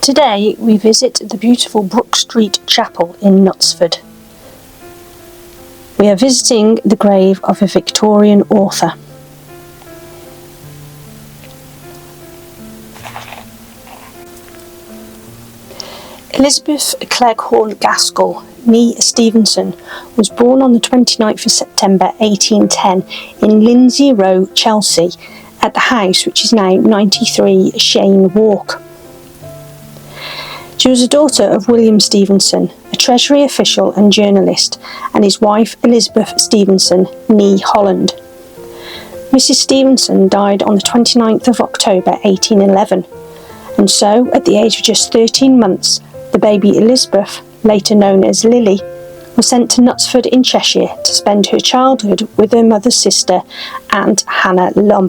Today we visit the beautiful Brook Street Chapel in Knutsford. We are visiting the grave of a Victorian author. Elizabeth Cleghorn Gaskell, née Stevenson, was born on the 29th of September 1810 in Lindsay Row, Chelsea, at the house which is now 93 Cheyne Walk. She was a daughter of William Stevenson, a Treasury official and journalist, and his wife Elizabeth Stevenson, née Holland. Mrs. Stevenson died on the 29th of October 1811, and so, at the age of just 13 months, the baby Elizabeth, later known as Lily, was sent to Knutsford in Cheshire to spend her childhood with her mother's sister, Aunt Hannah Lum,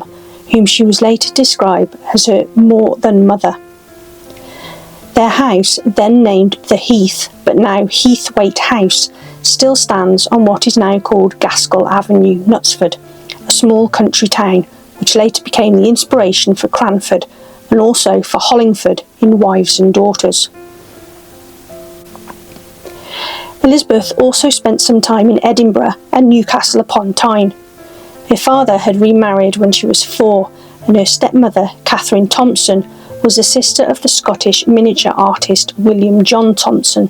whom she was later described as her more than mother. Their house, then named The Heath, but now Heathwaite House, still stands on what is now called Gaskell Avenue, Knutsford, a small country town, which later became the inspiration for Cranford and also for Hollingford in Wives and Daughters. Elizabeth also spent some time in Edinburgh and Newcastle upon Tyne. Her father had remarried when she was 4, and her stepmother, Catherine Thompson, was the sister of the Scottish miniature artist William John Thompson.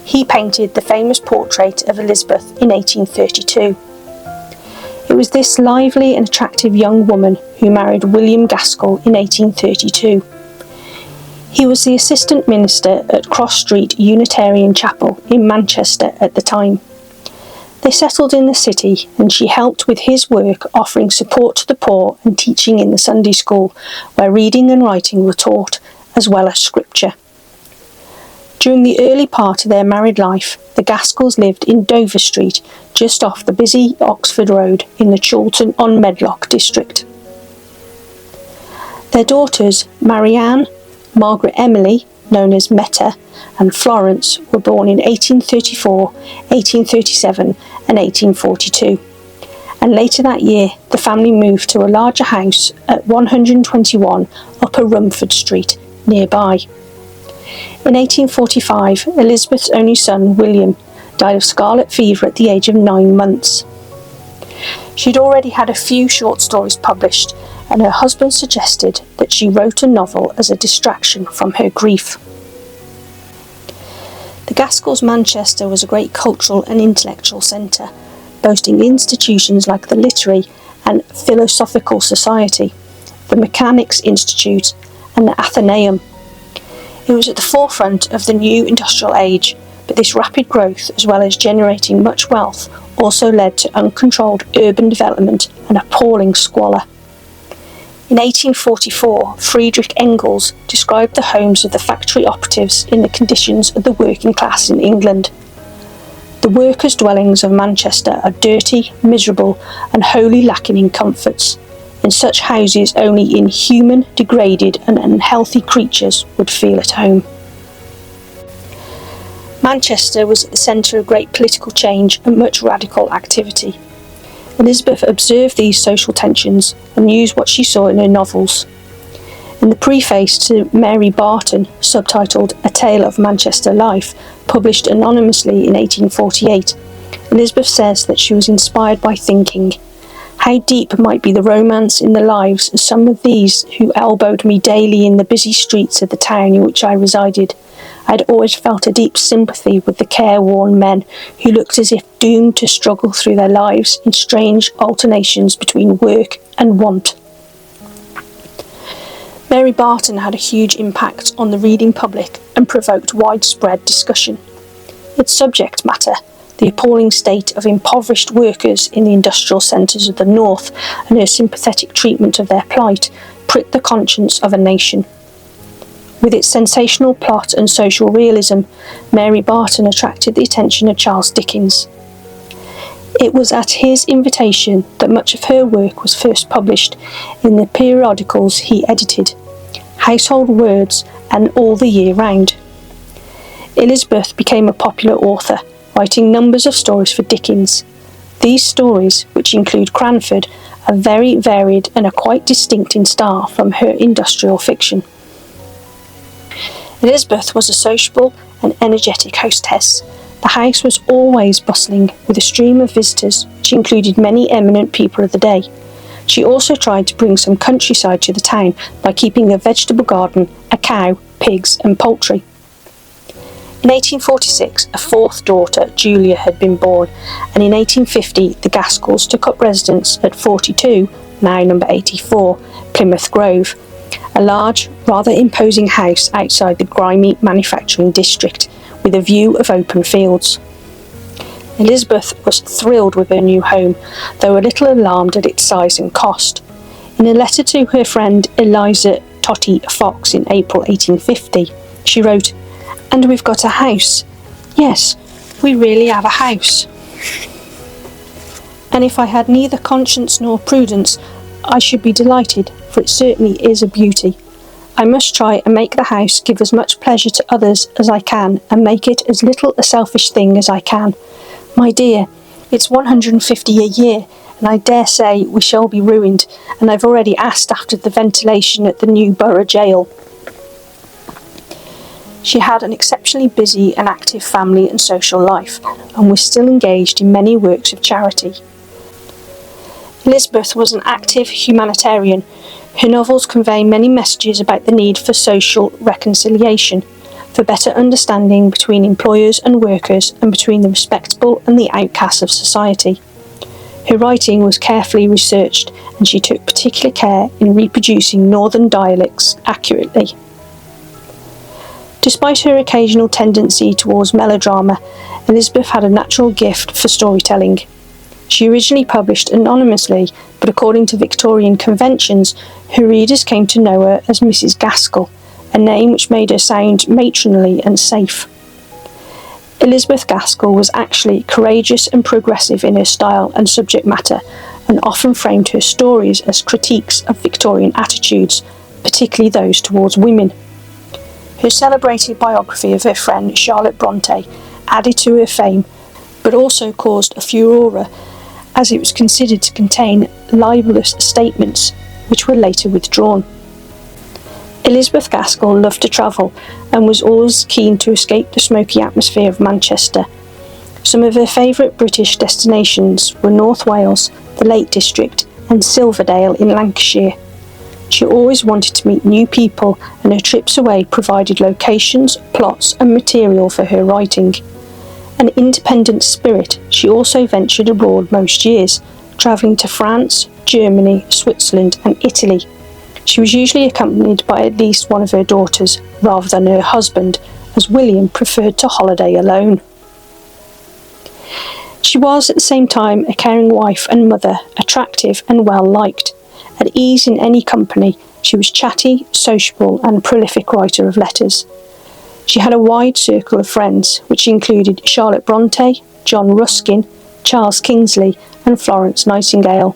He painted the famous portrait of Elizabeth in 1832. It was this lively and attractive young woman who married William Gaskell in 1832. He was the assistant minister at Cross Street Unitarian Chapel in Manchester at the time. They settled in the city, and she helped with his work, offering support to the poor and teaching in the Sunday school, where reading and writing were taught, as well as scripture. During the early part of their married life, the Gaskells lived in Dover Street, just off the busy Oxford Road in the Chorlton-on-Medlock district. Their daughters, Marianne, Margaret Emily, known as Meta, and Florence, were born in 1834, 1837 and 1842. And later that year, the family moved to a larger house at 121 Upper Rumford Street, nearby. In 1845, Elizabeth's only son, William, died of scarlet fever at the age of 9 months. She'd already had a few short stories published, and her husband suggested that she wrote a novel as a distraction from her grief. The Gaskells' Manchester was a great cultural and intellectual centre, boasting institutions like the Literary and Philosophical Society, the Mechanics' Institute, and the Athenaeum. It was at the forefront of the new industrial age, but this rapid growth, as well as generating much wealth, also led to uncontrolled urban development and appalling squalor. In 1844, Friedrich Engels described the homes of the factory operatives in the conditions of the working class in England. The workers' dwellings of Manchester are dirty, miserable, and wholly lacking in comforts. In such houses, only inhuman, degraded, and unhealthy creatures would feel at home. Manchester was at the centre of great political change and much radical activity. Elizabeth observed these social tensions and used what she saw in her novels. In the preface to Mary Barton, subtitled A Tale of Manchester Life, published anonymously in 1848, Elizabeth says that she was inspired by thinking, "How deep might be the romance in the lives of some of these who elbowed me daily in the busy streets of the town in which I resided. I had always felt a deep sympathy with the careworn men who looked as if doomed to struggle through their lives in strange alternations between work and want." Mary Barton had a huge impact on the reading public and provoked widespread discussion. Its subject matter, the appalling state of impoverished workers in the industrial centres of the North, and her sympathetic treatment of their plight, pricked the conscience of a nation. With its sensational plot and social realism, Mary Barton attracted the attention of Charles Dickens. It was at his invitation that much of her work was first published in the periodicals he edited, Household Words and All the Year Round. Elizabeth became a popular author, writing numbers of stories for Dickens. These stories, which include Cranford, are very varied and are quite distinct in style from her industrial fiction. Elizabeth was a sociable and energetic hostess. The house was always bustling with a stream of visitors, which included many eminent people of the day. She also tried to bring some countryside to the town by keeping a vegetable garden, a cow, pigs and poultry. In 1846, a fourth daughter, Julia, had been born, and in 1850 the Gaskells took up residence at 42, now number 84, Plymouth Grove, a large, rather imposing house outside the grimy manufacturing district, with a view of open fields. Elizabeth was thrilled with her new home, though a little alarmed at its size and cost. In a letter to her friend Eliza Totty Fox in April 1850, she wrote, "And we've got a house. Yes, we really have a house. And if I had neither conscience nor prudence, I should be delighted, for it certainly is a beauty. I must try and make the house give as much pleasure to others as I can, and make it as little a selfish thing as I can. My dear, it's 150 a year, and I dare say we shall be ruined, and I've already asked after the ventilation at the new borough jail." She had an exceptionally busy and active family and social life, and was still engaged in many works of charity. Elizabeth was an active humanitarian. Her novels convey many messages about the need for social reconciliation, for better understanding between employers and workers, and between the respectable and the outcasts of society. Her writing was carefully researched, and she took particular care in reproducing northern dialects accurately. Despite her occasional tendency towards melodrama, Elizabeth had a natural gift for storytelling. She originally published anonymously, but according to Victorian conventions, her readers came to know her as Mrs. Gaskell, a name which made her sound matronly and safe. Elizabeth Gaskell was actually courageous and progressive in her style and subject matter, and often framed her stories as critiques of Victorian attitudes, particularly those towards women. Her celebrated biography of her friend Charlotte Bronte added to her fame, but also caused a furore, as it was considered to contain libellous statements, which were later withdrawn. Elizabeth Gaskell loved to travel, and was always keen to escape the smoky atmosphere of Manchester. Some of her favourite British destinations were North Wales, the Lake District, and Silverdale in Lancashire. She always wanted to meet new people, and her trips away provided locations, plots and material for her writing. An independent spirit, she also ventured abroad most years, travelling to France, Germany, Switzerland and Italy. She was usually accompanied by at least one of her daughters, rather than her husband, as William preferred to holiday alone. She was at the same time a caring wife and mother, attractive and well liked. At ease in any company, she was chatty, sociable and a prolific writer of letters. She had a wide circle of friends, which included Charlotte Bronte, John Ruskin, Charles Kingsley and Florence Nightingale.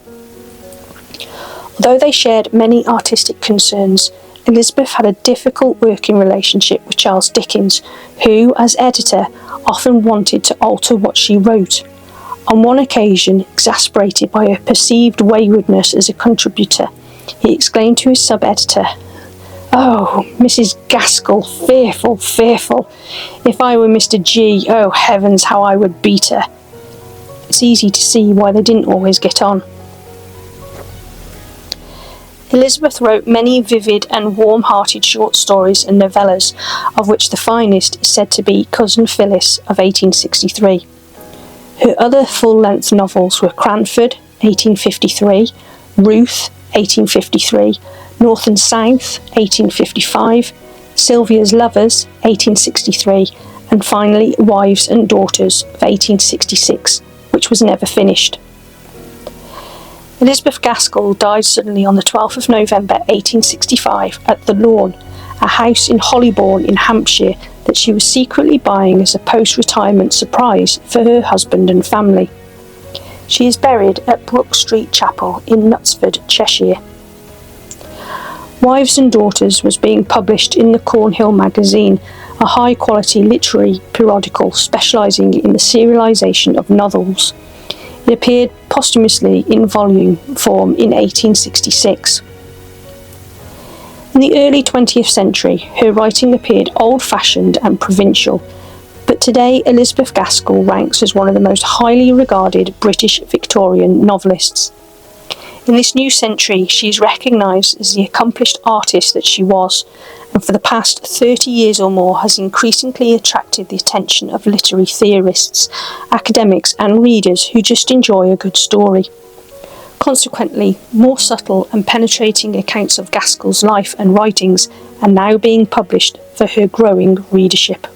Although they shared many artistic concerns, Elizabeth had a difficult working relationship with Charles Dickens, who, as editor, often wanted to alter what she wrote. On one occasion, exasperated by her perceived waywardness as a contributor, he exclaimed to his sub-editor, "Oh, Mrs. Gaskell, fearful, fearful! If I were Mr. G, oh heavens, how I would beat her!" It's easy to see why they didn't always get on. Elizabeth wrote many vivid and warm-hearted short stories and novellas, of which the finest is said to be Cousin Phyllis of 1863. Her other full-length novels were Cranford, 1853, Ruth, 1853, North and South, 1855, Sylvia's Lovers, 1863, and finally Wives and Daughters of 1866, which was never finished. Elizabeth Gaskell died suddenly on the 12th of November 1865 at The Lawn, a house in Hollybourne in Hampshire that she was secretly buying as a post-retirement surprise for her husband and family. She is buried at Brook Street Chapel in Knutsford, Cheshire. Wives and Daughters was being published in the Cornhill magazine, a high-quality literary periodical specialising in the serialisation of novels. It appeared posthumously in volume form in 1866. In the early 20th century, her writing appeared old-fashioned and provincial, but today Elizabeth Gaskell ranks as one of the most highly regarded British Victorian novelists. In this new century, she is recognised as the accomplished artist that she was, and for the past 30 years or more has increasingly attracted the attention of literary theorists, academics and readers who just enjoy a good story. Consequently, more subtle and penetrating accounts of Gaskell's life and writings are now being published for her growing readership.